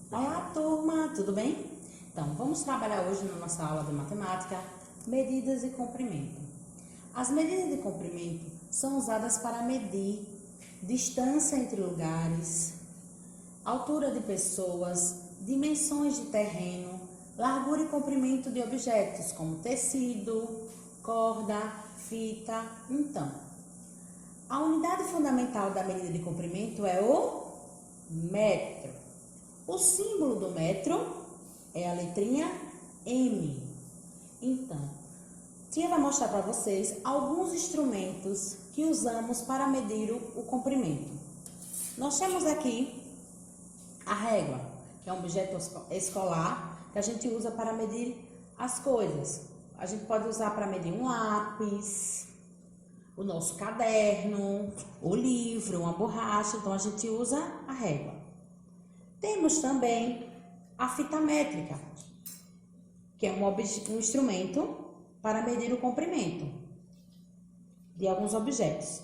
Olá, turma, tudo bem? Então, vamos trabalhar hoje na nossa aula de matemática, medidas de comprimento. As medidas de comprimento são usadas para medir distância entre lugares, altura de pessoas, dimensões de terreno, largura e comprimento de objetos, como tecido, corda, fita. Então, a unidade fundamental da medida de comprimento é o metro. O símbolo do metro é a letrinha M. Então, tia vai mostrar para vocês alguns instrumentos que usamos para medir o comprimento. Nós temos aqui a régua, que é um objeto escolar que a gente usa para medir as coisas. A gente pode usar para medir um lápis, o nosso caderno, o livro, uma borracha. Então, a gente usa a régua. Temos também a fita métrica, que é um instrumento para medir o comprimento de alguns objetos.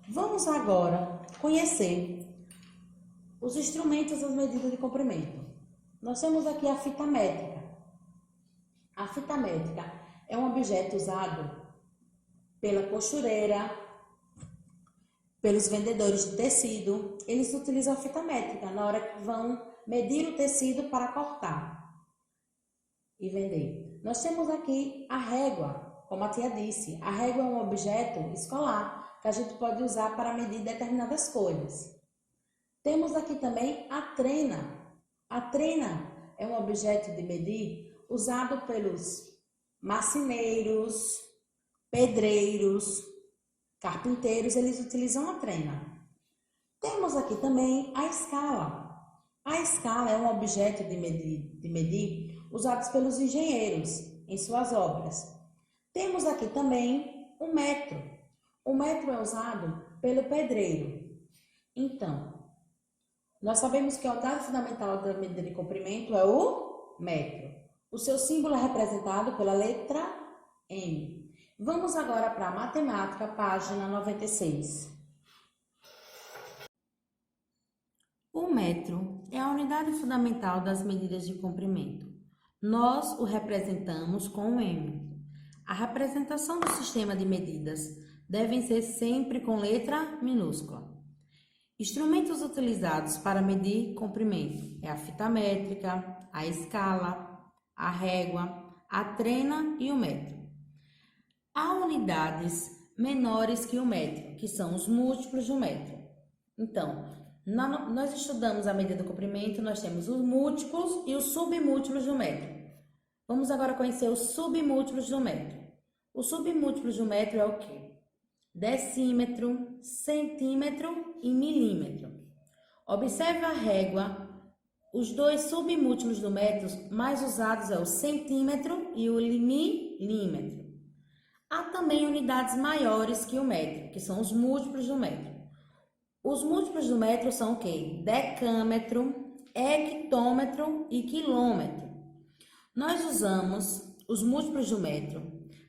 Vamos agora conhecer os instrumentos das medidas de comprimento. Nós temos aqui a fita métrica. A fita métrica é um objeto usado pela costureira, pelos vendedores de tecido. Eles utilizam a fita métrica na hora que vão medir o tecido para cortar e vender. Nós temos aqui a régua, como a tia disse. A régua é um objeto escolar que a gente pode usar para medir determinadas coisas. Temos aqui também a trena. A trena é um objeto de medir usado pelos marceneiros, pedreiros, carpinteiros. Eles utilizam a trena. Temos aqui também a escala. A escala é um objeto de medir usado pelos engenheiros em suas obras. Temos aqui também o metro. O metro é usado pelo pedreiro. Então, nós sabemos que a unidade fundamental da medida de comprimento é o metro. O seu símbolo é representado pela letra M. Vamos agora para a matemática, página 96. O metro é a unidade fundamental das medidas de comprimento. Nós o representamos com o M. A representação do sistema de medidas devem ser sempre com letra minúscula. Instrumentos utilizados para medir comprimento é a fita métrica, a escala, a régua, a trena e o metro. Há unidades menores que o metro, que são os múltiplos do metro. Então, nós estudamos a medida do comprimento, nós temos os múltiplos e os submúltiplos do metro. Vamos agora conhecer os submúltiplos do metro. Os submúltiplos do metro é o quê? Decímetro, centímetro e milímetro. Observe a régua. Os dois submúltiplos do metro mais usados é o centímetro e o milímetro. Há também unidades maiores que o metro, que são os múltiplos do metro. Os múltiplos do metro são o quê? Decâmetro, hectômetro e quilômetro. Nós usamos os múltiplos do metro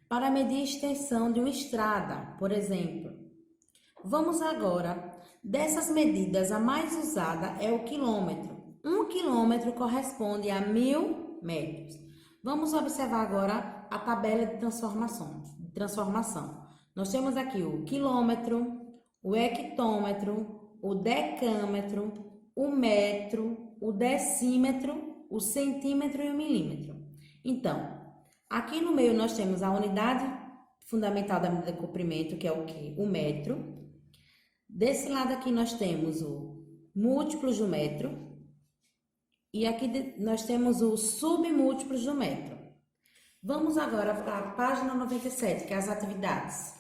para medir a extensão de uma estrada, por exemplo. Vamos agora, dessas medidas, a mais usada é o quilômetro. 1 quilômetro corresponde a 1000 metros. Vamos observar agora a tabela de transformação. Nós temos aqui o quilômetro, o hectômetro, o decâmetro, o metro, o decímetro, o centímetro e o milímetro. Então, aqui no meio nós temos a unidade fundamental da medida de comprimento, que é o quê? O metro. Desse lado aqui nós temos o múltiplos do metro. E aqui nós temos os submúltiplos do metro. Vamos agora para a página 97, que é as atividades.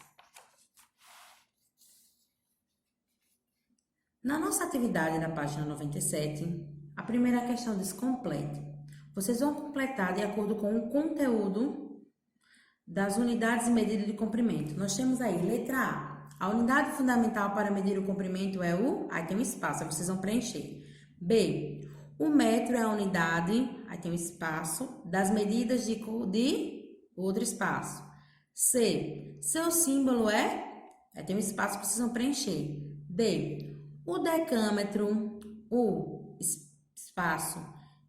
Na nossa atividade da página 97, a primeira questão diz complete. Vocês vão completar de acordo com o conteúdo das unidades de medida de comprimento. Nós temos aí, letra A. A unidade fundamental para medir o comprimento é o... Aí tem um espaço, aí vocês vão preencher. B. O metro é a unidade, aí tem um espaço, das medidas de outro espaço. C. Seu símbolo é... Aí tem um espaço que vocês vão preencher. D. O decâmetro, o espaço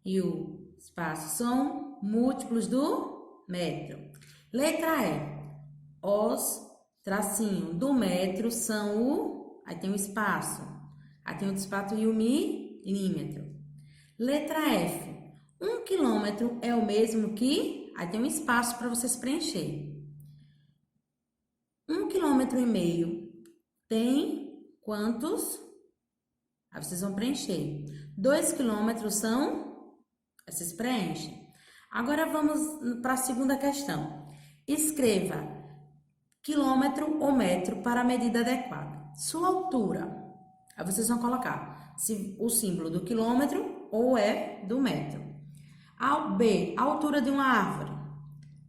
e o espaço são múltiplos do metro. Letra E. Os tracinhos do metro são o... Aí tem o espaço. Aí tem o espaço e o milímetro. Letra F. 1 quilômetro é o mesmo que... Aí tem um espaço para vocês preencher. 1,5 km tem quantos? Aí vocês vão preencher. 2 quilômetros são... Vocês preenchem. Agora vamos para a segunda questão. Escreva quilômetro ou metro para a medida adequada. Sua altura. Aí vocês vão colocar o símbolo do quilômetro ou é do metro. B. A altura de uma árvore.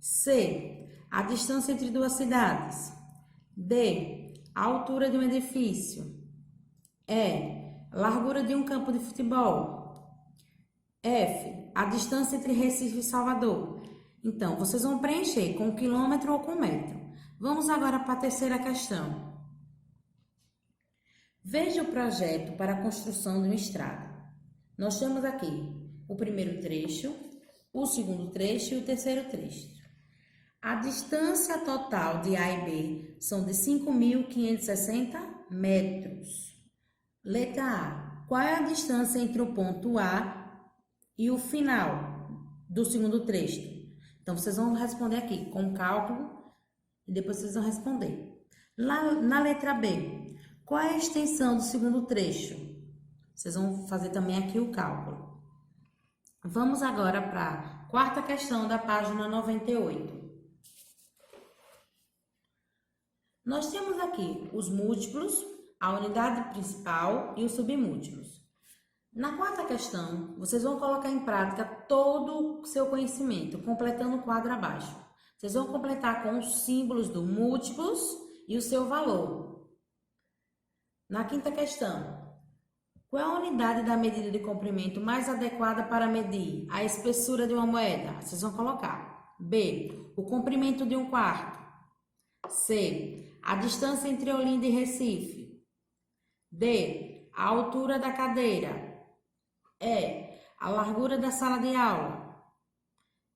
C. A distância entre duas cidades. D. A altura de um edifício. E. A largura de um campo de futebol. F. A distância entre Recife e Salvador. Então, vocês vão preencher com quilômetro ou com metro. Vamos agora para a terceira questão. Veja o projeto para a construção de uma estrada. Nós temos aqui o primeiro trecho, o segundo trecho e o terceiro trecho. A distância total de A e B são de 5.560 metros. Letra A. Qual é a distância entre o ponto A e o final do segundo trecho? Então, vocês vão responder aqui com cálculo e depois vocês vão responder. Na letra B, qual é a extensão do segundo trecho? Vocês vão fazer também aqui o cálculo. Vamos agora para a quarta questão da página 98. Nós temos aqui os múltiplos, a unidade principal e os submúltiplos. Na quarta questão, vocês vão colocar em prática todo o seu conhecimento, completando o quadro abaixo. Vocês vão completar com os símbolos do múltiplos e o seu valor. Na quinta questão, qual é a unidade da medida de comprimento mais adequada para medir a espessura de uma moeda? Vocês vão colocar. B. O comprimento de um quarto. C. A distância entre Olinda e Recife. D. A altura da cadeira. E. A largura da sala de aula.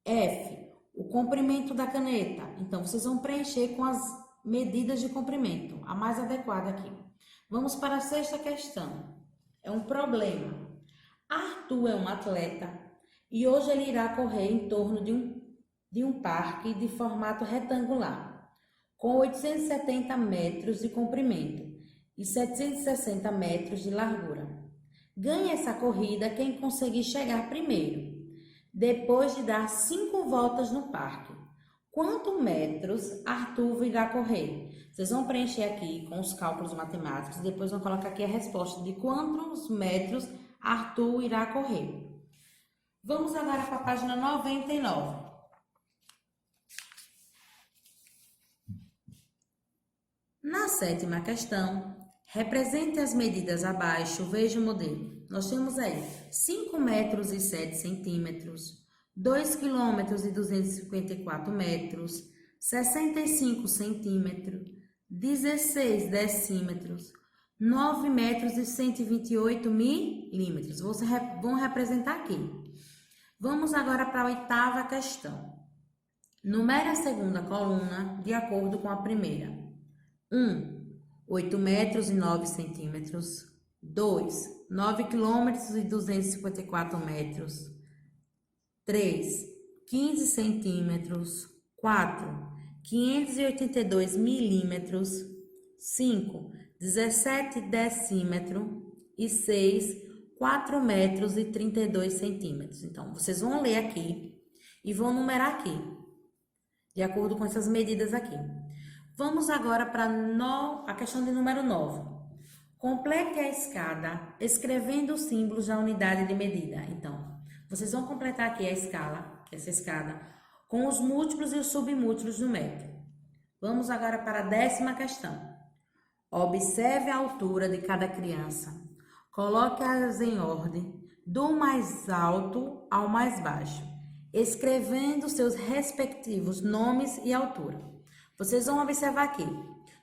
F. O comprimento da caneta. Então, vocês vão preencher com as medidas de comprimento, a mais adequada aqui. Vamos para a sexta questão. É um problema. Arthur é um atleta e hoje ele irá correr em torno de um parque de formato retangular, com 870 metros de comprimento e 760 metros de largura. Ganha essa corrida quem conseguir chegar primeiro, depois de dar 5 voltas no parque. Quantos metros Arthur irá correr? Vocês vão preencher aqui com os cálculos matemáticos e depois vão colocar aqui a resposta de quantos metros Arthur irá correr. Vamos agora para a página 99. Na sétima questão, represente as medidas abaixo, veja o modelo. Nós temos aí 5 metros e 7 centímetros, 2 quilômetros e 254 metros, 65 centímetros, 16 decímetros, 9 metros e 128 milímetros. Vocês vão representar aqui. Vamos agora para a oitava questão. Numere a segunda coluna de acordo com a primeira. 1. 8 metros e 9 centímetros. 2. 9 quilômetros e 254 metros. 3. 15 centímetros. 4. 582 milímetros. 5. 17 decímetros. E 6. 4 metros e 32 centímetros. Então, vocês vão ler aqui e vão numerar aqui, de acordo com essas medidas aqui. Vamos agora para a questão de número 9. Complete a escada escrevendo os símbolos da unidade de medida. Então, vocês vão completar aqui a escala, essa escada, com os múltiplos e os submúltiplos do metro. Vamos agora para a 10ª questão. Observe a altura de cada criança. Coloque-as em ordem, do mais alto ao mais baixo, escrevendo seus respectivos nomes e altura. Vocês vão observar aqui.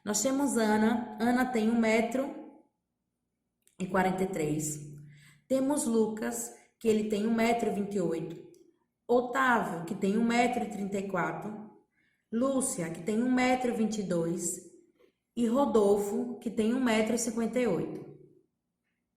Nós temos Ana. Ana tem 1,43 m. Temos Lucas, que ele tem 1,28 m, Otávio, que tem 1,34 m, Lúcia, que tem 1,22 m, e Rodolfo, que tem 1,58 m.